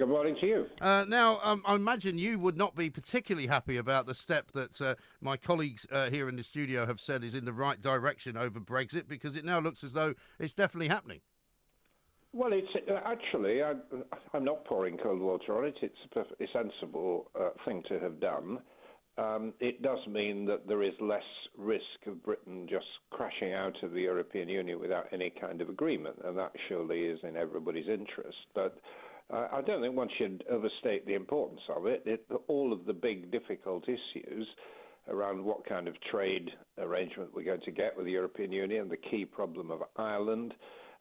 Good morning to you. I imagine you would not be particularly happy about the step that my colleagues here in the studio have said is in the right direction over Brexit, because it now looks as though it's definitely happening. Well, it's actually, I'm not pouring cold water on it. It's a perfectly sensible thing to have done. It does mean that there is less risk of Britain just crashing out of the European Union without any kind of agreement, and that surely is in everybody's interest. But I don't think one should overstate the importance of it. All of the big difficult issues around what kind of trade arrangement we're going to get with the European Union, the key problem of Ireland,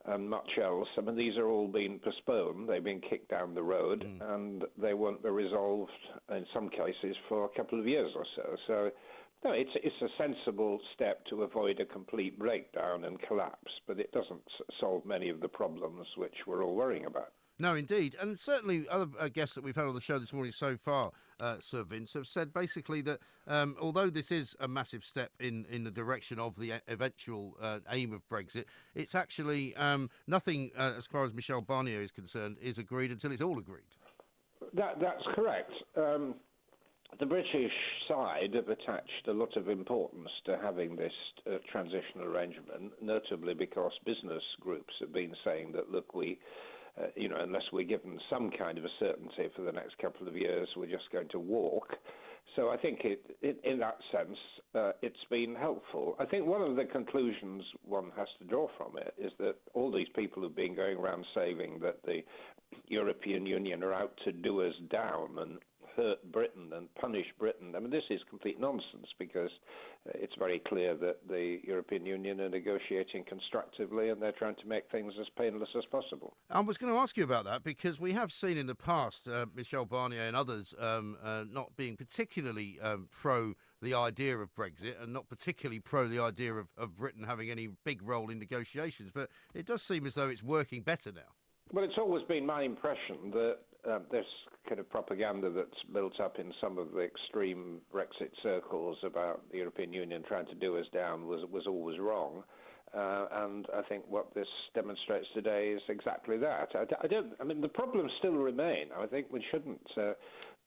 and much else. I mean, these are all being postponed. They've been kicked down the road, and they won't be resolved, in some cases, for a couple of years or so. So, no, it's a sensible step to avoid a complete breakdown and collapse, but it doesn't solve many of the problems which we're all worrying about. No, indeed. And certainly other guests that we've had on the show this morning so far, Sir Vince, have said basically that although this is a massive step in the direction of the eventual aim of Brexit, it's actually nothing, as far as Michel Barnier is concerned, is agreed until it's all agreed. That's correct. The British side have attached a lot of importance to having this transitional arrangement, notably because business groups have been saying that, look, unless we're given some kind of a certainty for the next couple of years, we're just going to walk. So I think in that sense, it's been helpful. I think one of the conclusions one has to draw from it is that all these people who've been going around saying that the European Union are out to do us down and hurt Britain and punish Britain. I mean, this is complete nonsense, because it's very clear that the European Union are negotiating constructively and they're trying to make things as painless as possible. I was going to ask you about that, because we have seen in the past Michel Barnier and others not being particularly pro the idea of Brexit and not particularly pro the idea of Britain having any big role in negotiations. But it does seem as though it's working better now. Well, it's always been my impression that this kind of propaganda that's built up in some of the extreme Brexit circles about the European Union trying to do us down was always wrong. And I think what this demonstrates today is exactly that. I mean, the problems still remain. I think we shouldn't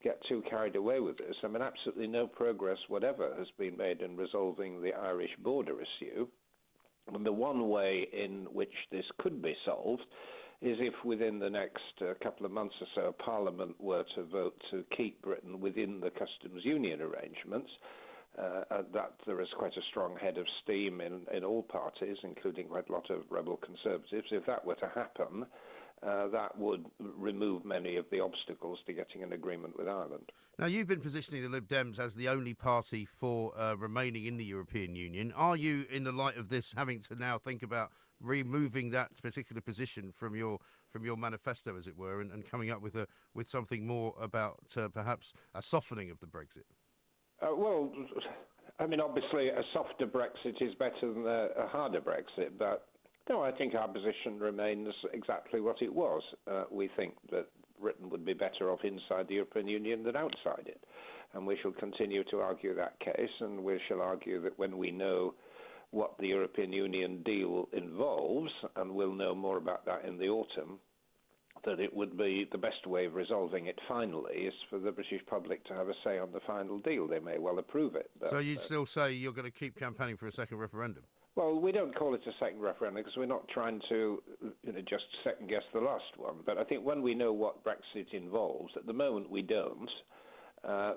get too carried away with this. I mean, absolutely no progress whatever has been made in resolving the Irish border issue. And the one way in which this could be solved is if within the next couple of months or so, Parliament were to vote to keep Britain within the customs union arrangements. That there is quite a strong head of steam in all parties, including quite a lot of rebel Conservatives. If that were to happen, that would remove many of the obstacles to getting an agreement with Ireland. Now, you've been positioning the Lib Dems as the only party for remaining in the European Union. Are you, in the light of this, having to now think about removing that particular position from your manifesto, as it were, and coming up with something more about perhaps a softening of the Brexit? Well, I mean, obviously a softer Brexit is better than a harder Brexit, but no, I think our position remains exactly what it was. We think that Britain would be better off inside the European Union than outside it, and we shall continue to argue that case, and we shall argue that when we know what the European Union deal involves, and we'll know more about that in the autumn, that it would be the best way of resolving it finally is for the British public to have a say on the final deal. They may well approve it. But, so you still say you're going to keep campaigning for a second referendum? Well, we don't call it a second referendum because we're not trying to just second-guess the last one. But I think when we know what Brexit involves, at the moment we don't,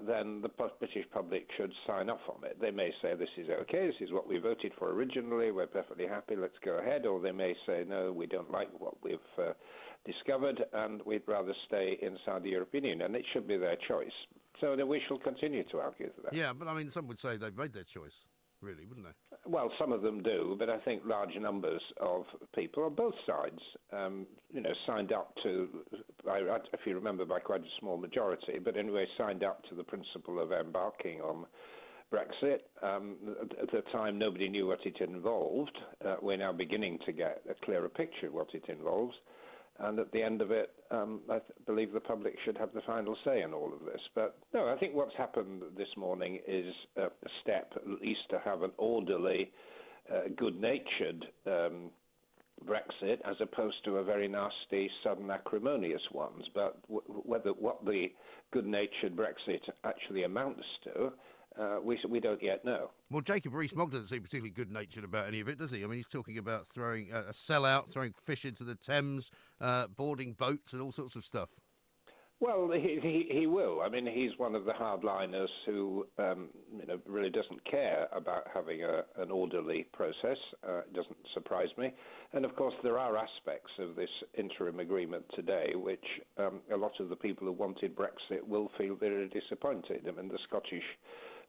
then the British public should sign off on it. They may say this is okay, this is what we voted for originally, we're perfectly happy, let's go ahead. Or they may say, no, we don't like what we've discovered and we'd rather stay inside the European Union. And it should be their choice. So then we shall continue to argue for that. Yeah, but I mean, some would say they've made their choice, really, wouldn't they? Well, some of them do, but I think large numbers of people on both sides, signed up to, if you remember, by quite a small majority, but anyway, signed up to the principle of embarking on Brexit. At the time, nobody knew what it involved. We're now beginning to get a clearer picture of what it involves. And at the end of it, I believe the public should have the final say in all of this. But no, I think what's happened this morning is a step, at least to have an orderly, good-natured Brexit as opposed to a very nasty, sudden, acrimonious ones. But whether what the good-natured Brexit actually amounts to, we don't yet know. Well, Jacob Rees-Mogg doesn't seem particularly good-natured about any of it, does he? I mean, he's talking about throwing a sellout, throwing fish into the Thames, boarding boats and all sorts of stuff. Well, he will. I mean, he's one of the hardliners who really doesn't care about having an orderly process. It doesn't surprise me. And, of course, there are aspects of this interim agreement today which a lot of the people who wanted Brexit will feel very disappointed. I mean, the Scottish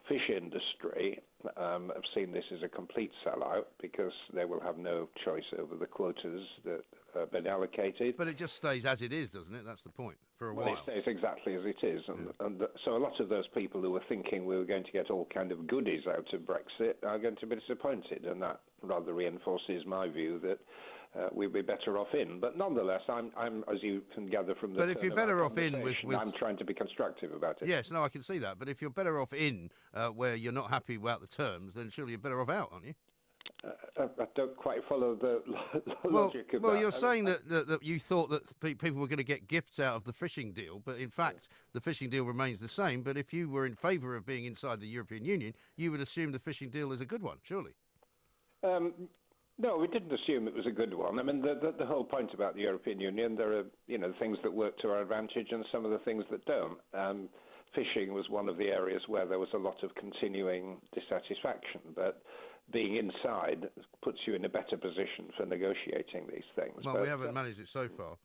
fish industry have seen this as a complete sellout because they will have no choice over the quotas that have been allocated. But it just stays as it is, doesn't it? That's the point, for a while. It stays exactly as it is. And so a lot of those people who were thinking we were going to get all kind of goodies out of Brexit are going to be disappointed. And that rather reinforces my view that we'd be better off in. But nonetheless, I'm as you can gather from the... But if you're better off in with... I'm trying to be constructive about it. Yes, no, I can see that. But if you're better off in where you're not happy about the terms, then surely you're better off out, aren't you? I don't quite follow the logic of that. Well, you're saying that you thought that people were going to get gifts out of the fishing deal, but in fact, the fishing deal remains the same. But if you were in favour of being inside the European Union, you would assume the fishing deal is a good one, surely? No, we didn't assume it was a good one. I mean, the whole point about the European Union, there are things that work to our advantage and some of the things that don't. Fishing was one of the areas where there was a lot of continuing dissatisfaction, but being inside puts you in a better position for negotiating these things. Well, we haven't managed it so far.